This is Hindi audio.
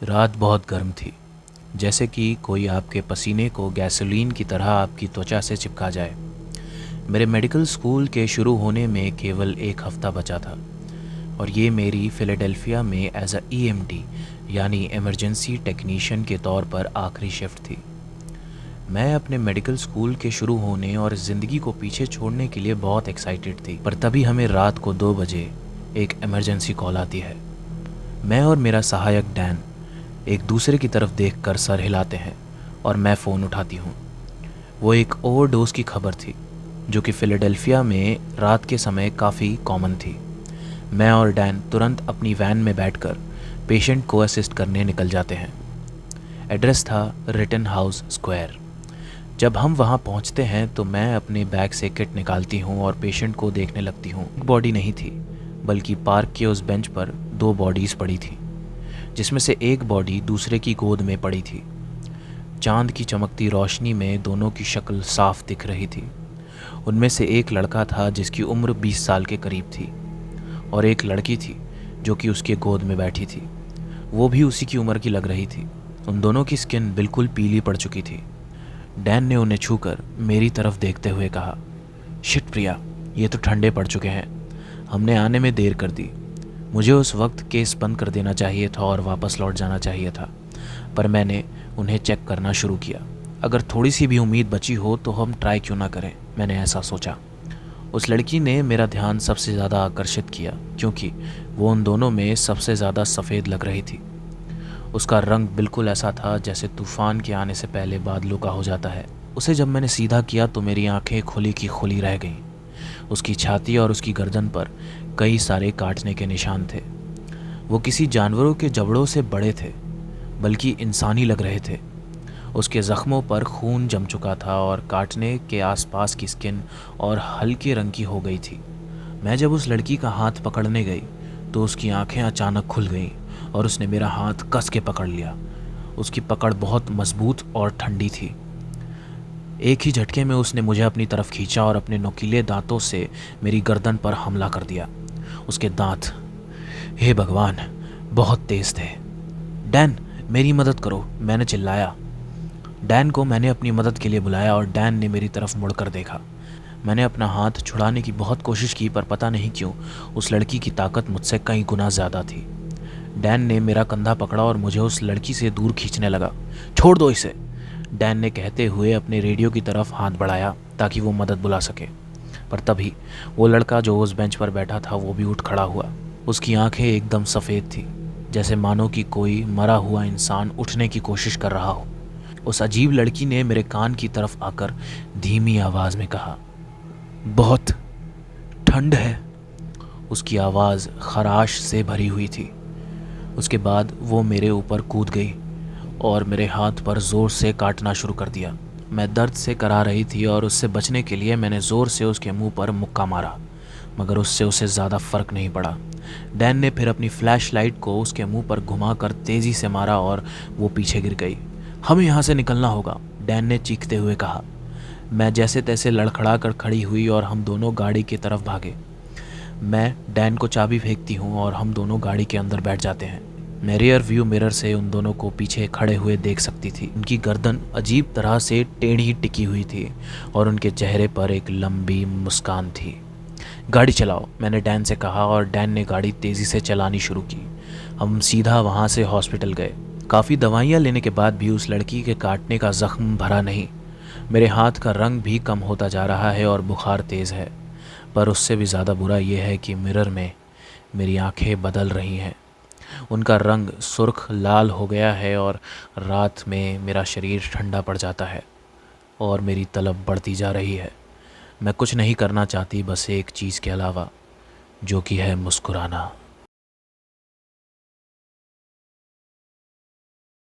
रात बहुत गर्म थी, जैसे कि कोई आपके पसीने को गैसोलीन की तरह आपकी त्वचा से चिपका जाए। मेरे मेडिकल स्कूल के शुरू होने में केवल एक हफ्ता बचा था और ये मेरी फ़िलाडेल्फिया में एज अ ईएमटी यानी इमरजेंसी टेक्नीशियन के तौर पर आखिरी शिफ्ट थी। मैं अपने मेडिकल स्कूल के शुरू होने और ज़िंदगी को पीछे छोड़ने के लिए बहुत एक्साइटेड थी, पर तभी हमें रात को 2 बजे एक इमरजेंसी कॉल आती है। मैं और मेरा सहायक डैन एक दूसरे की तरफ देखकर सर हिलाते हैं और मैं फ़ोन उठाती हूँ। वो एक ओवरडोज़ की खबर थी, जो कि फ़िलाडेल्फिया में रात के समय काफ़ी कॉमन थी। मैं और डैन तुरंत अपनी वैन में बैठकर पेशेंट को असिस्ट करने निकल जाते हैं। एड्रेस था रिटनहाउस स्क्वायर। जब हम वहाँ पहुँचते हैं तो मैं अपने बैग से किट निकालती हूँ और पेशेंट को देखने लगती हूँ। एक बॉडी नहीं थी, बल्कि पार्क के उस बेंच पर 2 बॉडीज़ पड़ी थी, जिसमें से एक बॉडी दूसरे की गोद में पड़ी थी। चांद की चमकती रोशनी में दोनों की शक्ल साफ दिख रही थी। उनमें से एक लड़का था जिसकी उम्र 20 साल के करीब थी और एक लड़की थी जो कि उसके गोद में बैठी थी। वो भी उसी की उम्र की लग रही थी। उन दोनों की स्किन बिल्कुल पीली पड़ चुकी थी। डैन ने उन्हें छूकर मेरी तरफ देखते हुए कहा, शिट प्रिया, ये तो ठंडे पड़ चुके हैं। हमने आने में देर कर दी। मुझे उस वक्त केस बंद कर देना चाहिए था और वापस लौट जाना चाहिए था, पर मैंने उन्हें चेक करना शुरू किया। अगर थोड़ी सी भी उम्मीद बची हो तो हम ट्राई क्यों ना करें, मैंने ऐसा सोचा। उस लड़की ने मेरा ध्यान सबसे ज़्यादा आकर्षित किया क्योंकि वो उन दोनों में सबसे ज़्यादा सफ़ेद लग रही थी। उसका रंग बिल्कुल ऐसा था जैसे तूफ़ान के आने से पहले बादलों का हो जाता है। उसे जब मैंने सीधा किया तो मेरी आंखें खुली की खुली रह गईं। उसकी छाती और उसकी गर्दन पर कई सारे काटने के निशान थे। वो किसी जानवरों के जबड़ों से बड़े थे, बल्कि इंसानी लग रहे थे। उसके ज़ख्मों पर खून जम चुका था और काटने के आसपास की स्किन और हल्के रंग की हो गई थी। मैं जब उस लड़की का हाथ पकड़ने गई तो उसकी आंखें अचानक खुल गईं और उसने मेरा हाथ कस के पकड़ लिया। उसकी पकड़ बहुत मजबूत और ठंडी थी। एक ही झटके में उसने मुझे अपनी तरफ खींचा और अपने नुकीले दांतों से मेरी गर्दन पर हमला कर दिया। उसके दांत, हे भगवान, बहुत तेज थे। डैन, मेरी मदद करो, मैंने चिल्लाया। डैन को मैंने अपनी मदद के लिए बुलाया और डैन ने मेरी तरफ मुड़कर देखा। मैंने अपना हाथ छुड़ाने की बहुत कोशिश की, पर पता नहीं क्यों उस लड़की की ताकत मुझसे कई गुना ज़्यादा थी। डैन ने मेरा कंधा पकड़ा और मुझे उस लड़की से दूर खींचने लगा। छोड़ दो इसे, डैन ने कहते हुए अपने रेडियो की तरफ हाथ बढ़ाया ताकि वो मदद बुला सके। पर तभी वो लड़का जो उस बेंच पर बैठा था वो भी उठ खड़ा हुआ। उसकी आंखें एकदम सफ़ेद थी, जैसे मानो कि कोई मरा हुआ इंसान उठने की कोशिश कर रहा हो। उस अजीब लड़की ने मेरे कान की तरफ आकर धीमी आवाज़ में कहा, बहुत ठंड है। उसकी आवाज़ खराश से भरी हुई थी। उसके बाद वो मेरे ऊपर कूद गई और मेरे हाथ पर ज़ोर से काटना शुरू कर दिया। मैं दर्द से करा रही थी और उससे बचने के लिए मैंने ज़ोर से उसके मुंह पर मुक्का मारा, मगर उससे उसे ज़्यादा फ़र्क नहीं पड़ा। डैन ने फिर अपनी फ्लैश लाइट को उसके मुंह पर घुमाकर तेज़ी से मारा और वो पीछे गिर गई। हमें यहाँ से निकलना होगा, डैन ने चीखते हुए कहा। मैं जैसे तैसे लड़खड़ा कर खड़ी हुई और हम दोनों गाड़ी की तरफ भागे। मैं डैन को चाबी फेंकती हूँ और हम दोनों गाड़ी के अंदर बैठ जाते हैं। मैं रियर व्यू मिरर से उन दोनों को पीछे खड़े हुए देख सकती थी। उनकी गर्दन अजीब तरह से टेढ़ी टिकी हुई थी और उनके चेहरे पर एक लंबी मुस्कान थी। गाड़ी चलाओ, मैंने डैन से कहा और डैन ने गाड़ी तेज़ी से चलानी शुरू की। हम सीधा वहाँ से हॉस्पिटल गए। काफ़ी दवाइयाँ लेने के बाद भी उस लड़की के काटने का ज़ख्म भरा नहीं। मेरे हाथ का रंग भी कम होता जा रहा है और बुखार तेज़ है, पर उससे भी ज़्यादा बुरा यह है कि मिरर में मेरी आंखें बदल रही हैं। उनका रंग सुर्ख लाल हो गया है और रात में मेरा शरीर ठंडा पड़ जाता है और मेरी तलब बढ़ती जा रही है। मैं कुछ नहीं करना चाहती, बस एक चीज़ के अलावा, जो कि है मुस्कुराना।